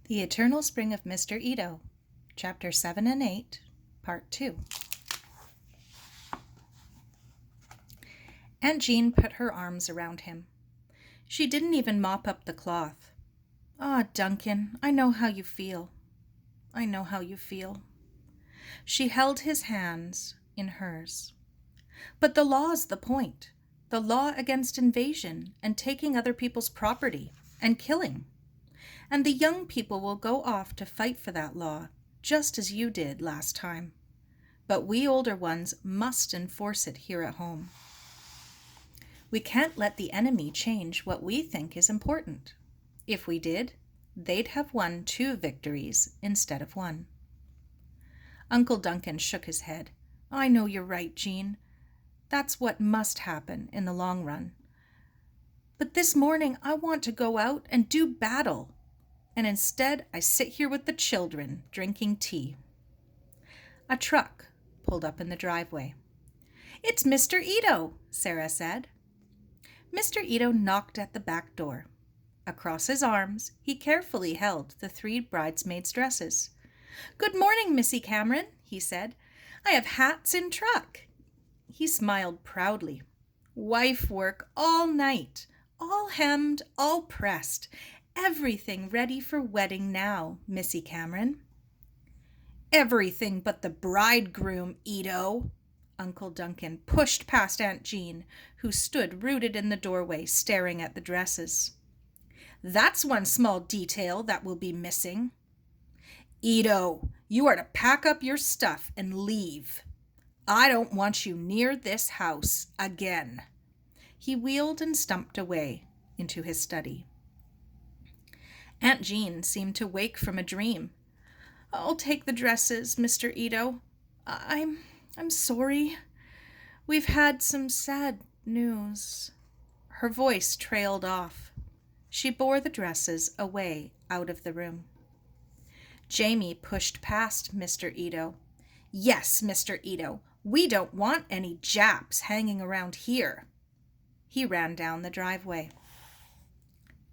The Eternal Spring of Mr. Ito, Chapter 7 and 8, Part 2. Aunt Jean put her arms around him. She didn't even mop up the cloth. "Ah, Duncan, I know how you feel. I know how you feel." She held his hands in hers. "But the law's the point. The law against invasion and taking other people's property and killing. And the young people will go off to fight for that law, just as you did last time. But we older ones must enforce it here at home. We can't let the enemy change what we think is important. If we did, they'd have won 2 victories instead of 1. Uncle Duncan shook his head. "I know you're right, Jean. That's what must happen in the long run. But this morning I want to go out and do battle. And instead I sit here with the children, drinking tea." A truck pulled up in the driveway. "It's Mr. Ito," Sara said. Mr. Ito knocked at the back door. Across his arms, he carefully held the 3 bridesmaids' dresses. "Good morning, Missy Cameron," he said. "I have hats in truck." He smiled proudly. "Wife work all night, all hemmed, all pressed. Everything ready for wedding now, Missy Cameron." "Everything but the bridegroom, Ito." Uncle Duncan pushed past Aunt Jean, who stood rooted in the doorway staring at the dresses. "That's one small detail that will be missing." "Ito, you are to pack up your stuff and leave. I don't want you near this house again." He wheeled and stumped away into his study. Aunt Jean seemed to wake from a dream. "I'll take the dresses, Mr. Ito. I'm sorry. We've had some sad news." Her voice trailed off. She bore the dresses away out of the room. Jamie pushed past Mr. Ito. "Yes, Mr. Ito, we don't want any Japs hanging around here." He ran down the driveway.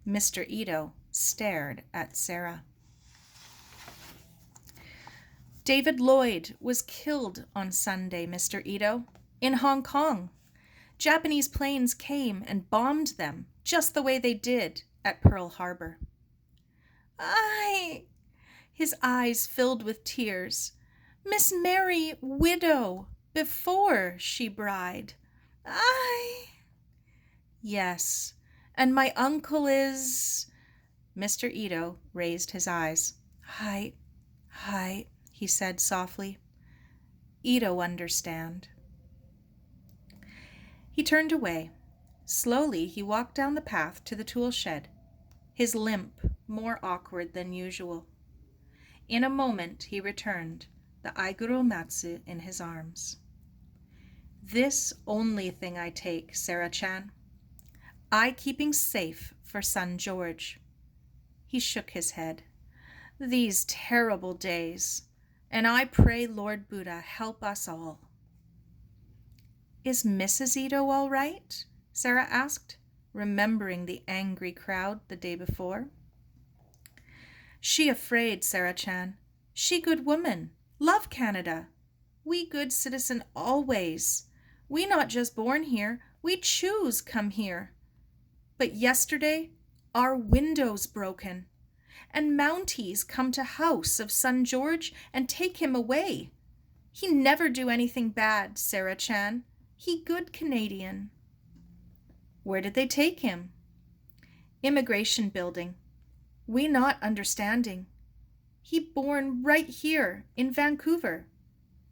Mr. Ito stared at Sara. "David Lloyd was killed on Sunday, Mr. Ito, in Hong Kong. Japanese planes came and bombed them, just the way they did at Pearl Harbour." His eyes filled with tears. "Miss Mary, widow, before she bride. "Yes, and my uncle is—" Mr. Ito raised his eyes. Hi, he said softly. "Ito understand." He turned away. Slowly he walked down the path to the tool shed, his limp more awkward than usual. In a moment he returned, the Aiguro Matsu in his arms. "This only thing I take, Sara-chan. I keeping safe for son George." He shook his head. "These terrible days, and I pray Lord Buddha help us all." "Is Mrs. Ito all right?" Sara asked, remembering the angry crowd the day before. "She afraid, Sara-chan. She good woman. Love Canada. We good citizen always. We not just born here, we choose come here. But yesterday, our windows broken, and Mounties come to house of son George and take him away. He never do anything bad, Sara-chan. He good Canadian." "Where did they take him?" "Immigration building. We not understanding. He born right here in Vancouver.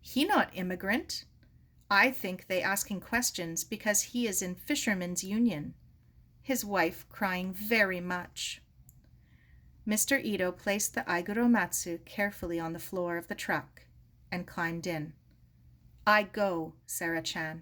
He not immigrant. I think they asking questions because he is in Fishermen's Union." His wife crying very much. Mr. Ito placed the Aiguro Matsu carefully on the floor of the truck and climbed in. "I go, Sara-chan."